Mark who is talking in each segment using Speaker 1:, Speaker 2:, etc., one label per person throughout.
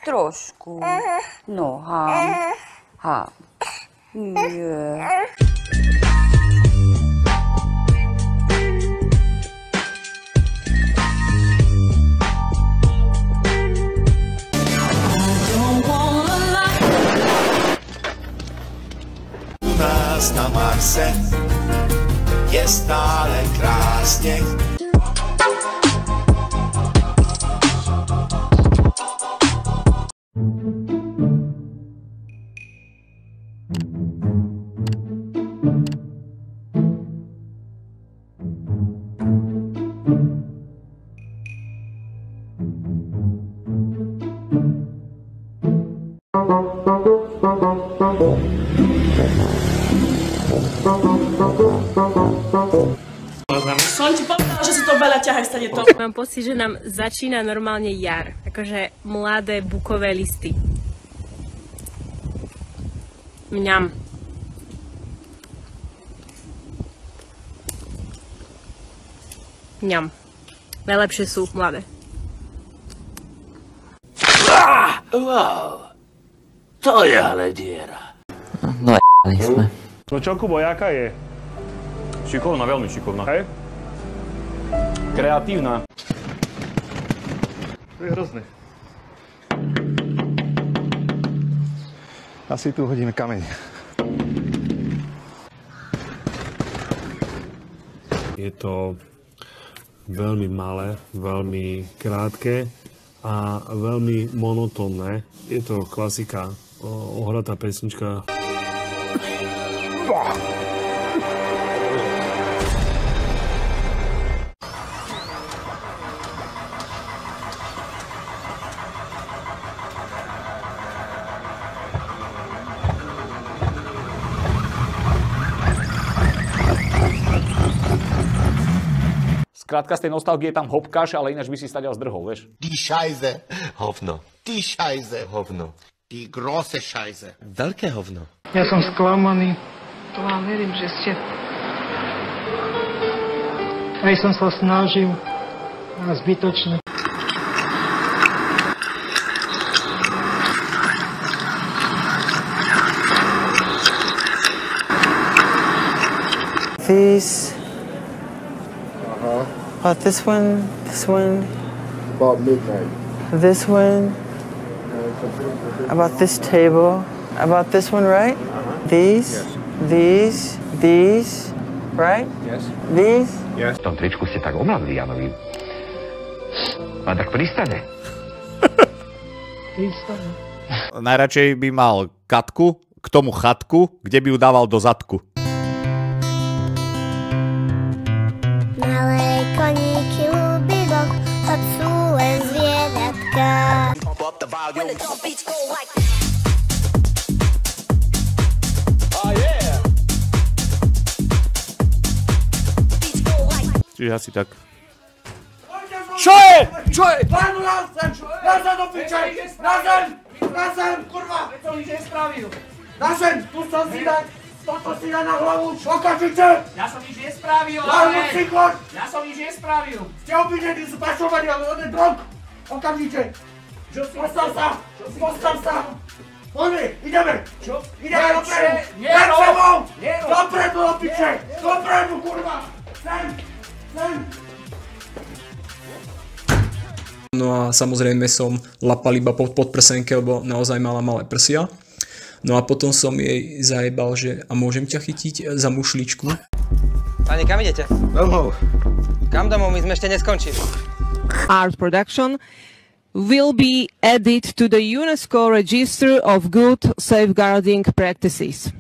Speaker 1: Trošku. Nohám. Ha. Nie.
Speaker 2: U nás na Marse je stále krásne.
Speaker 3: Som ti povedala, že si to veľa ťahaj, stane to.
Speaker 4: Mám pocit, že nám začína normálne jar. Akože mladé bukové listy. Mňam. Mňam. Najlepšie sú mladé.
Speaker 5: Wow. To je ale diera.
Speaker 6: No sme.
Speaker 7: No čo, Kubo, jaká je?
Speaker 8: Šikovná, veľmi šikovná.
Speaker 7: Hej?
Speaker 8: Kreatívna.
Speaker 7: To je hrozné. Asi tu hodíme kameň.
Speaker 9: Je to veľmi malé, veľmi krátke a veľmi monotónne. Je to klasika, ohratá pesnička.
Speaker 8: Skrátka, z tej nostalgie tam hopkáš, ale ináč by si stadiaľ zdrhol, vieš?
Speaker 2: Die Scheiße, hovno. Die Scheiße, hovno. Die große Scheiße.
Speaker 5: Veľké hovno.
Speaker 10: Ja som sklamaný. To vám verím, že ste... Aj som sa snažil. A zbytočne.
Speaker 6: These. About this one.
Speaker 11: About midnight.
Speaker 6: This one. About this table. About this one, right? These.
Speaker 11: Yes.
Speaker 6: These. Right?
Speaker 11: Yes.
Speaker 6: These.
Speaker 11: Yes.
Speaker 12: V tom tričku ste tak omladli, Janovi. A tak pristane.
Speaker 10: Pristane.
Speaker 13: Najradšej by mal Katku, k tomu chatku, kde by ju dával do zadku.
Speaker 14: Malé koníky ľúbivo, to sú len zvieratka.
Speaker 13: Čiže asi tak.
Speaker 2: Čo je? Čo je? Pánu na zem do piče! Na zem, kurva!
Speaker 3: Veď som nič nespravil.
Speaker 2: Na zem, tu som si dať! Toto si dá na hlavu, okamžite!
Speaker 3: Ja som nič nespravil,
Speaker 2: Hlavu si choď!
Speaker 3: Ja som nič nespravil.
Speaker 2: Ste obvinení, sú pašovaní, ale on je drog! Okamžite! Postav sa! Poďme, ideme!
Speaker 3: Čo?
Speaker 2: Ideme dopredu! Pred sebou! Dopredu, do piče! Dopredu, kurva! Sem!
Speaker 15: No a samozrejme som lapal iba pod prsenke, lebo naozaj mala malé prsia. No a potom som jej zajebal, že a môžem ťa chytiť za mušličku.
Speaker 16: Pani, kam idete?
Speaker 11: Domov.
Speaker 16: Kam domov? My sme ešte neskončili.
Speaker 17: Art production will be added to the UNESCO Register of Good Safeguarding Practices.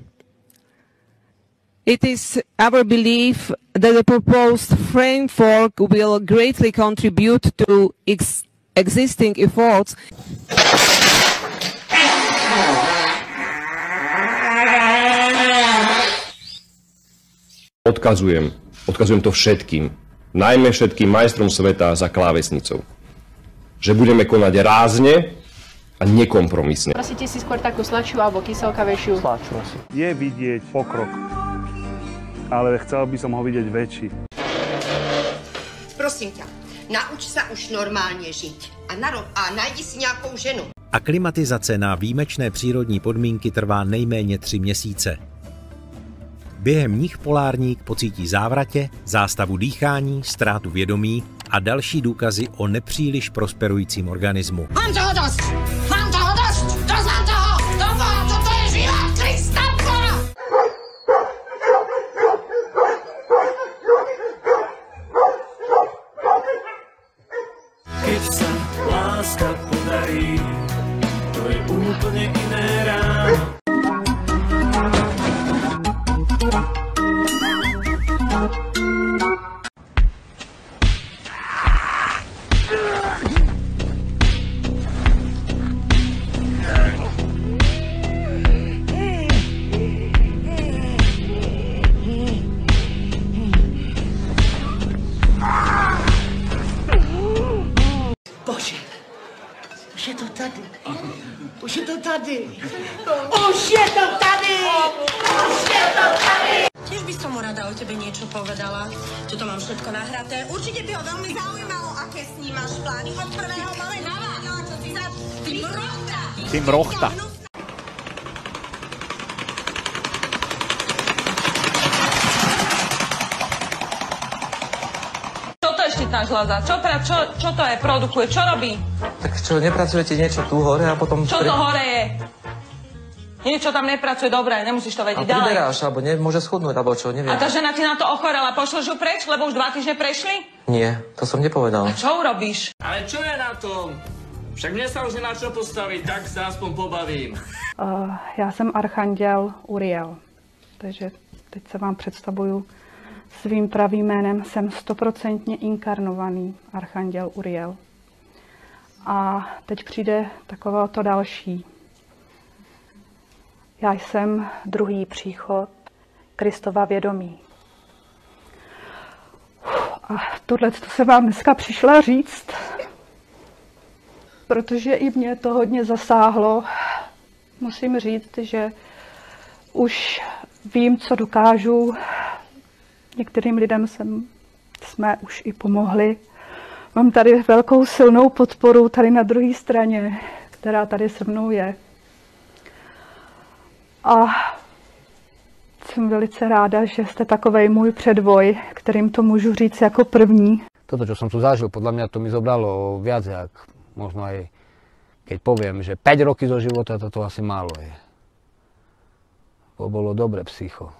Speaker 17: It is our belief that the proposed framework will greatly contribute to existing efforts.
Speaker 18: Odkazujem to všetkým, najmä všetkým majstrom sveta za klávesnicou, že budeme konať rázne a nekompromisne.
Speaker 19: Prosíte si skôr takú sladšiu alebo kyselkavejšiu?
Speaker 7: Sladšiu asi. Je vidieť pokrok, ale chcel by som ho vidieť väčší.
Speaker 20: Prosím ťa, nauč sa už normálne žiť a nájdi si nejakou ženu. Aklimatizace na výjimečné přírodní podmínky trvá nejméně 3 měsíce. Během nich polárník pocítí závratě, zástavu dýchání, ztrátu vědomí a další důkazy o nepříliš prosperujícím organismu.
Speaker 14: Mám toho dost! Mám toho dost! Dost mám toho! Toto je život Kristapko!
Speaker 21: Keď sa láska podarí, to je úplne iné ráno.
Speaker 22: Bože, už je to tady. Už je to tady. Už je to tady. Už je to tady.
Speaker 23: Tiež by som mu rada o tebe niečo povedala. Čo to mám všetko nahraté. Určite by ho veľmi zaujímalo, aké s ním máš plány. Od prvého máme naváňala, čo si za... Ty mrochta!
Speaker 8: Ty mrochta.
Speaker 24: štítna žľaza. Čo to je? Produkuje? Čo robí?
Speaker 16: Tak čo, nepracujete niečo tu hore a potom...
Speaker 24: Čo to hore je? Niečo tam nepracuje dobre, nemusíš to vedieť ďalej.
Speaker 16: A priberáš, alebo môže schudnúť, alebo čo, neviem.
Speaker 24: A tá žena ti na to ochorela, pošleš ju preč, lebo už 2 týždne prešli?
Speaker 16: Nie, to som nepovedal.
Speaker 24: A čo urobíš?
Speaker 21: Ale čo je na tom? Však mne sa už nemá čo postaviť, tak sa aspoň pobavím.
Speaker 25: Já jsem archanděl Uriel, takže teď se vám představuju svým pravým jménem. Jsem 100% inkarnovaný archanděl Uriel. A teď přijde takového to další. Já jsem druhý příchod Kristova vědomí. A tohle se vám dneska přišla říct, protože i mě to hodně zasáhlo. Musím říct, že už vím, co dokážu. Některým lidem jsme už i pomohli. Mám tady velkou silnou podporu tady na druhé straně, která tady se mnou je. A jsem velice ráda, že jste takovej můj předvoj, kterým to můžu říct jako první.
Speaker 26: Toto, čo som tu zažil, podľa mňa to mi zobralo viac, jak možno aj keď poviem, že 5 roky zo života, toto asi málo je. To bolo dobre psycho.